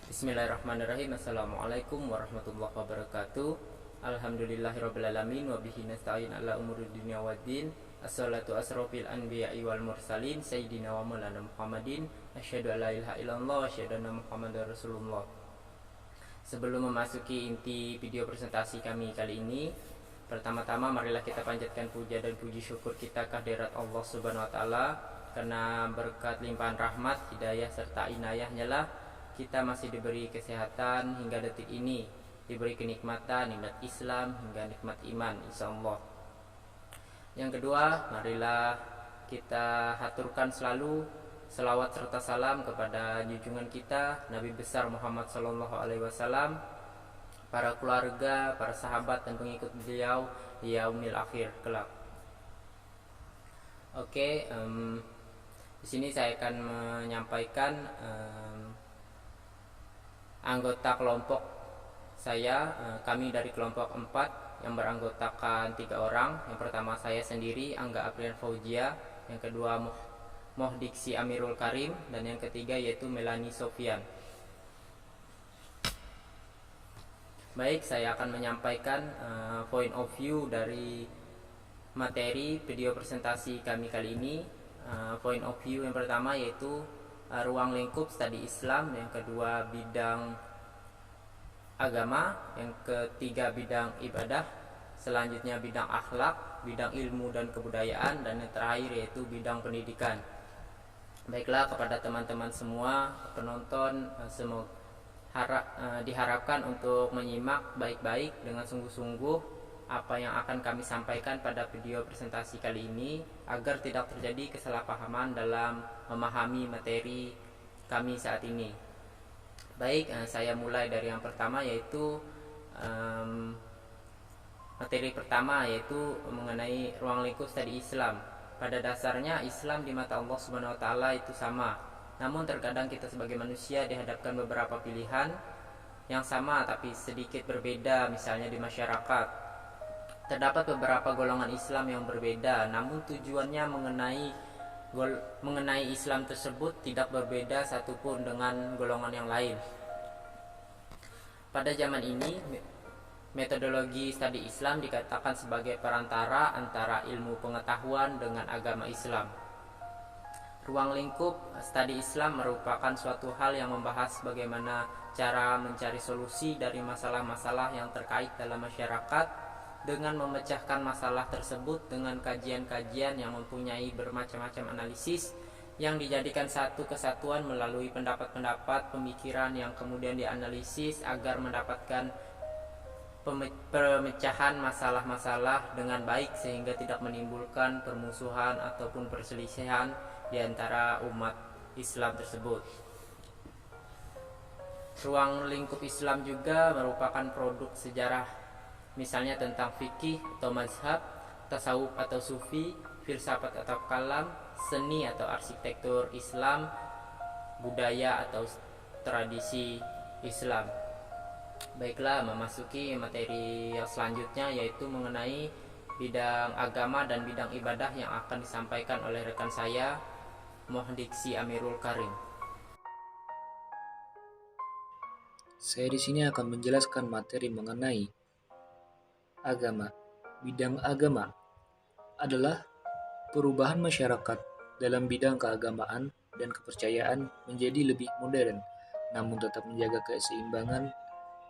Bismillahirrahmanirrahim. Assalamualaikum warahmatullahi wabarakatuh. Alhamdulillahirrabbilalamin. Wabihi nasta'in ala umuri dunia waddin. Assalatu asrofil anbiya'i wal mursalin. Sayyidina wa maulana Muhammadin. Asyhadu an la ilaha illallah wa asyhadu anna Muhammadar Rasulullah. Sebelum memasuki inti video presentasi kami kali ini, pertama-tama marilah kita panjatkan puja dan puji syukur kita kehadirat Allah Subhanahu wa taala, karena berkat limpahan rahmat, hidayah serta inayahnya lah kita masih diberi kesehatan hingga detik ini, diberi kenikmatan, nikmat Islam hingga nikmat iman, insyaallah. Yang kedua, marilah kita haturkan selalu selawat serta salam kepada junjungan kita Nabi besar Muhammad Sallallahu Alaihi Wasallam, para keluarga, para sahabat dan pengikut beliau di yaumil akhir kelak. Oke, di sini saya akan menyampaikan anggota kelompok saya. Kami dari kelompok 4 yang beranggotakan 3 orang. Yang pertama saya sendiri, Angga Aprian Fauzia. Yang kedua Mohdiksi Amirul Karim. Dan yang ketiga yaitu Melani Sofian. Baik, saya akan menyampaikan point of view dari materi video presentasi kami kali ini. Point of view yang pertama yaitu ruang lingkup studi Islam, yang kedua bidang agama, yang ketiga bidang ibadah, selanjutnya bidang akhlak, bidang ilmu dan kebudayaan, dan yang terakhir yaitu bidang pendidikan. Baiklah, kepada teman-teman semua penonton, diharapkan untuk menyimak baik-baik dengan sungguh-sungguh apa yang akan kami sampaikan pada video presentasi kali ini, agar tidak terjadi kesalahpahaman dalam memahami materi kami saat ini. Baik, saya mulai dari yang pertama, yaitu materi pertama, yaitu mengenai ruang lingkup studi Islam. Pada dasarnya Islam di mata Allah Subhanahu wa taala itu sama. Namun terkadang kita sebagai manusia dihadapkan beberapa pilihan yang sama tapi sedikit berbeda. Misalnya di masyarakat terdapat beberapa golongan Islam yang berbeda, namun tujuannya mengenai Islam tersebut tidak berbeda satupun dengan golongan yang lain. Pada zaman ini, metodologi studi Islam dikatakan sebagai perantara antara ilmu pengetahuan dengan agama Islam. Ruang lingkup studi Islam merupakan suatu hal yang membahas bagaimana cara mencari solusi dari masalah-masalah yang terkait dalam masyarakat, dengan memecahkan masalah tersebut dengan kajian-kajian yang mempunyai bermacam-macam analisis yang dijadikan satu kesatuan melalui pendapat-pendapat pemikiran yang kemudian dianalisis agar mendapatkan pemecahan masalah-masalah dengan baik sehingga tidak menimbulkan permusuhan ataupun perselisihan di antara umat Islam tersebut. Ruang lingkup Islam juga merupakan produk sejarah, misalnya tentang fikih atau mazhab, tasawuf atau sufi, filsafat atau kalam, seni atau arsitektur Islam, budaya atau tradisi Islam. Baiklah, memasuki materi yang selanjutnya, yaitu mengenai bidang agama dan bidang ibadah yang akan disampaikan oleh rekan saya, Mohdiksi Amirul Karim. Saya di sini akan menjelaskan materi mengenai agama. Bidang agama adalah perubahan masyarakat dalam bidang keagamaan dan kepercayaan menjadi lebih modern, namun tetap menjaga keseimbangan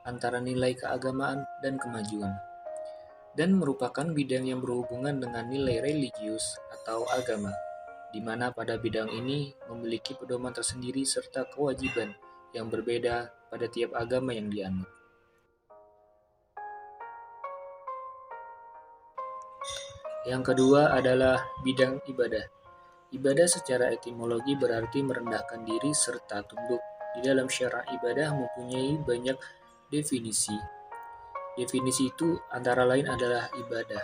antara nilai keagamaan dan kemajuan, dan merupakan bidang yang berhubungan dengan nilai religius atau agama, di mana pada bidang ini memiliki pedoman tersendiri serta kewajiban yang berbeda pada tiap agama yang dianut. Yang kedua adalah bidang ibadah. Ibadah secara etimologi berarti merendahkan diri serta tunduk. Di dalam syara ibadah mempunyai banyak definisi. Definisi itu antara lain adalah ibadah,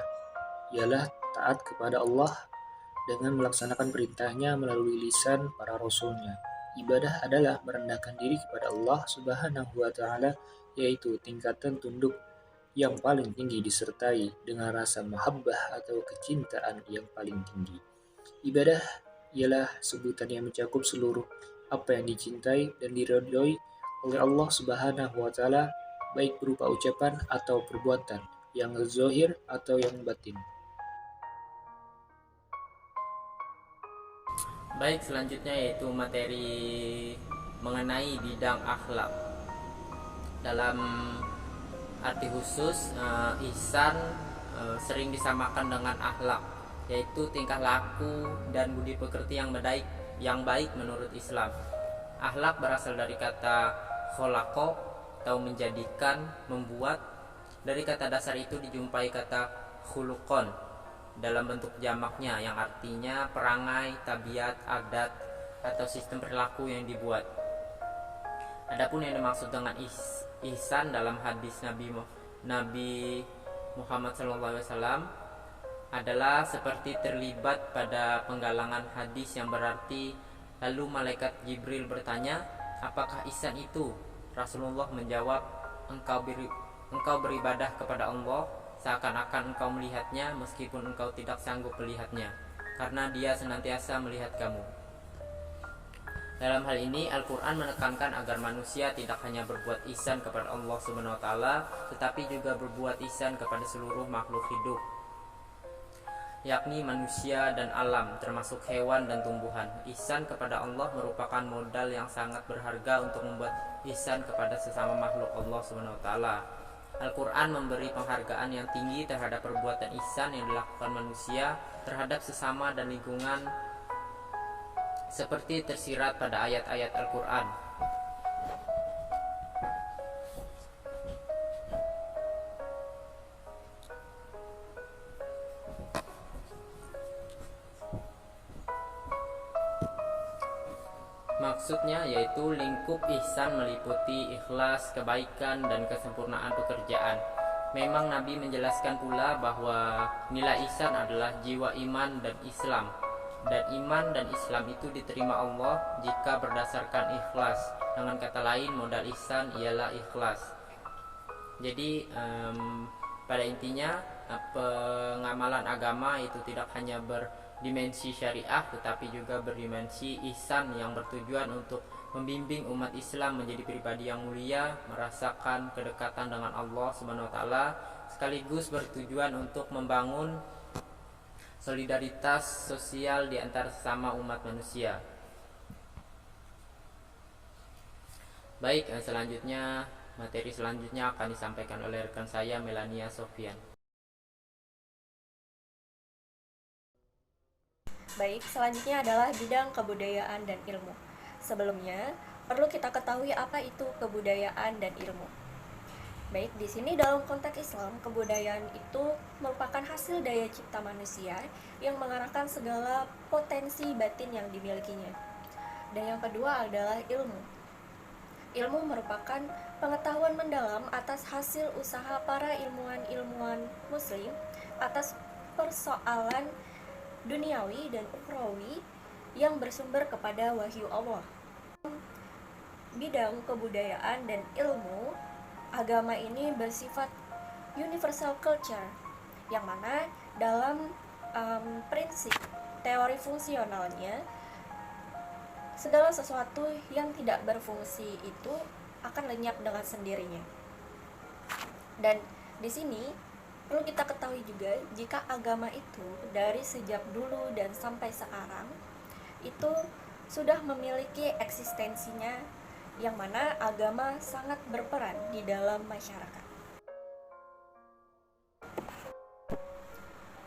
ialah taat kepada Allah dengan melaksanakan perintahnya melalui lisan para rasulnya. Ibadah adalah merendahkan diri kepada Allah Subhanahu wa taala, yaitu tingkatan tunduk yang paling tinggi disertai dengan rasa mahabbah atau kecintaan yang paling tinggi. Ibadah ialah sebutan yang mencakup seluruh apa yang dicintai dan diridhoi oleh Allah Subhanahu wa taala, baik berupa ucapan atau perbuatan, yang zahir atau yang batin. Baik, selanjutnya yaitu materi mengenai bidang akhlak. Dalam arti khusus, ihsan sering disamakan dengan akhlak, yaitu tingkah laku dan budi pekerti yang baik menurut Islam. Akhlak berasal dari kata kholako atau menjadikan, membuat. Dari kata dasar itu dijumpai kata khulukon dalam bentuk jamaknya yang artinya perangai, tabiat, adat, atau sistem perilaku yang dibuat. Adapun yang dimaksud dengan ihsan dalam hadis Nabi Muhammad SAW adalah seperti terlibat pada penggalangan hadis, yang berarti lalu malaikat Jibril bertanya, apakah ihsan itu? Rasulullah menjawab, engkau beribadah kepada Allah seakan-akan engkau melihatnya meskipun engkau tidak sanggup melihatnya, karena dia senantiasa melihat kamu. Dalam hal ini Al-Quran menekankan agar manusia tidak hanya berbuat ihsan kepada Allah Subhanahu wa taala, tetapi juga berbuat ihsan kepada seluruh makhluk hidup, yakni manusia dan alam, termasuk hewan dan tumbuhan. Ihsan kepada Allah merupakan modal yang sangat berharga untuk membuat ihsan kepada sesama makhluk Allah Subhanahu wa taala. Al-Quran memberi penghargaan yang tinggi terhadap perbuatan ihsan yang dilakukan manusia terhadap sesama dan lingkungan, seperti tersirat pada ayat-ayat Al-Quran. Maksudnya yaitu lingkup ihsan meliputi ikhlas, kebaikan, dan kesempurnaan pekerjaan. Memang Nabi menjelaskan pula bahwa nilai ihsan adalah jiwa iman dan Islam. Dan iman dan Islam itu diterima Allah jika berdasarkan ikhlas. Dengan kata lain, modal ihsan ialah ikhlas. Jadi pada intinya pengamalan agama itu tidak hanya berdimensi syariah, tetapi juga berdimensi ihsan yang bertujuan untuk membimbing umat Islam menjadi pribadi yang mulia, merasakan kedekatan dengan Allah Subhanahu wa taala, sekaligus bertujuan untuk membangun solidaritas sosial di antara sesama umat manusia. Baik, materi selanjutnya akan disampaikan oleh rekan saya Melania Sofian. Baik, selanjutnya adalah bidang kebudayaan dan ilmu. Sebelumnya, perlu kita ketahui apa itu kebudayaan dan ilmu. Baik, di sini dalam konteks Islam, kebudayaan itu merupakan hasil daya cipta manusia yang mengarahkan segala potensi batin yang dimilikinya. Dan yang kedua adalah ilmu. Ilmu merupakan pengetahuan mendalam atas hasil usaha para ilmuwan muslim atas persoalan duniawi dan ukhrawi yang bersumber kepada wahyu Allah. Bidang kebudayaan dan ilmu, agama ini bersifat universal culture, yang mana dalam prinsip teori fungsionalnya, segala sesuatu yang tidak berfungsi itu akan lenyap dengan sendirinya. Dan di sini perlu kita ketahui juga, jika agama itu dari sejak dulu dan sampai sekarang itu sudah memiliki eksistensinya, yang mana agama sangat berperan di dalam masyarakat.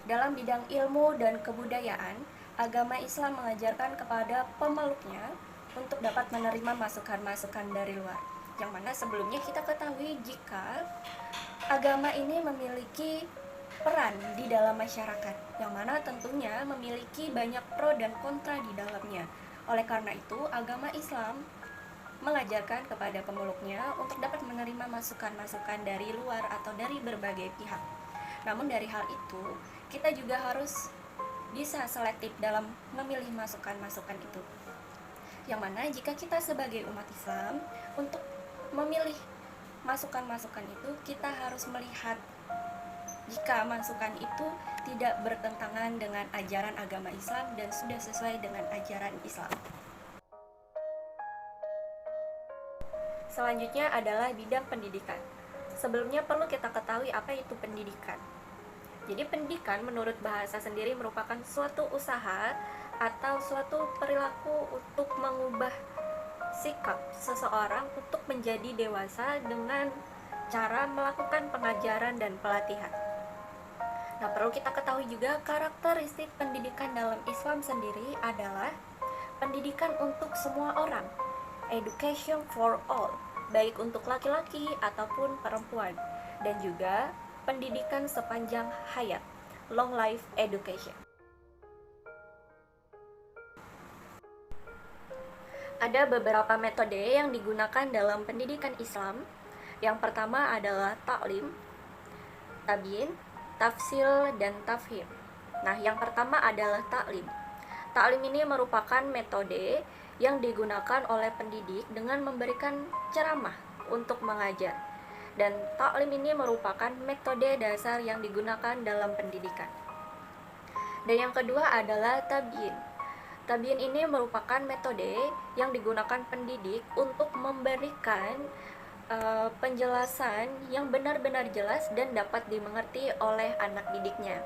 Dalam bidang ilmu dan kebudayaan, agama Islam mengajarkan kepada pemeluknya untuk dapat menerima masukan-masukan dari luar, yang mana sebelumnya kita ketahui jika agama ini memiliki peran di dalam masyarakat, yang mana tentunya memiliki banyak pro dan kontra di dalamnya. Oleh karena itu, agama Islam mengajarkan kepada pemeluknya untuk dapat menerima masukan-masukan dari luar atau dari berbagai pihak. Namun dari hal itu, kita juga harus bisa selektif dalam memilih masukan-masukan itu. Yang mana jika kita sebagai umat Islam untuk memilih masukan-masukan itu, kita harus melihat jika masukan itu tidak bertentangan dengan ajaran agama Islam dan sudah sesuai dengan ajaran Islam. Selanjutnya adalah bidang pendidikan. Sebelumnya perlu kita ketahui apa itu pendidikan. Jadi pendidikan menurut bahasa sendiri merupakan suatu usaha atau suatu perilaku untuk mengubah sikap seseorang untuk menjadi dewasa dengan cara melakukan pengajaran dan pelatihan. Nah, perlu kita ketahui juga karakteristik pendidikan dalam Islam sendiri adalah pendidikan untuk semua orang, education for all, baik untuk laki-laki ataupun perempuan, dan juga pendidikan sepanjang hayat, long life education. Ada beberapa metode yang digunakan dalam pendidikan Islam. Yang pertama adalah ta'lim, tabyin, tafsil, dan tafhim. Nah, yang pertama adalah ta'lim. Ta'lim ini merupakan metode yang digunakan oleh pendidik dengan memberikan ceramah untuk mengajar. Dan ta'lim ini merupakan metode dasar yang digunakan dalam pendidikan. Dan yang kedua adalah tabyin. Tabyin ini merupakan metode yang digunakan pendidik untuk memberikan penjelasan yang benar-benar jelas dan dapat dimengerti oleh anak didiknya.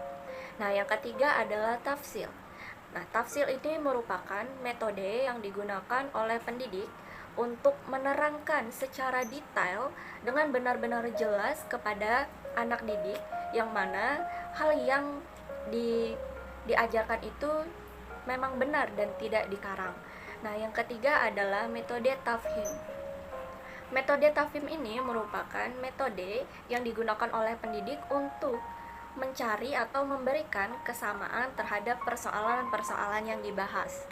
Nah, yang ketiga adalah tafsil. Nah, tafsil ini merupakan metode yang digunakan oleh pendidik untuk menerangkan secara detail dengan benar-benar jelas kepada anak didik, yang mana hal yang diajarkan itu memang benar dan tidak dikarang. Nah, yang ketiga adalah metode tafhim. Metode tafhim ini merupakan metode yang digunakan oleh pendidik untuk mencari atau memberikan kesamaan terhadap persoalan-persoalan yang dibahas.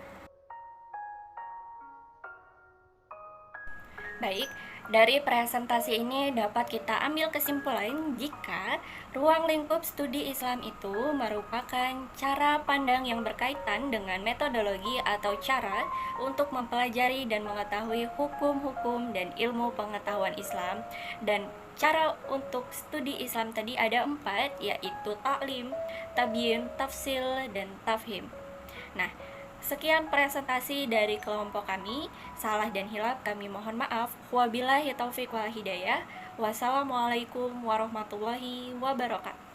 Baik, dari presentasi ini dapat kita ambil kesimpulan jika ruang lingkup studi Islam itu merupakan cara pandang yang berkaitan dengan metodologi atau cara untuk mempelajari dan mengetahui hukum-hukum dan ilmu pengetahuan Islam. Dan cara untuk studi Islam tadi ada 4, yaitu ta'lim, tabyin, tafsil, dan tafhim. Nah, sekian presentasi dari kelompok kami. Salah dan hilaf kami mohon maaf. Wabillahi taufiq wal hidayah. Wassalamualaikum warahmatullahi wabarakatuh.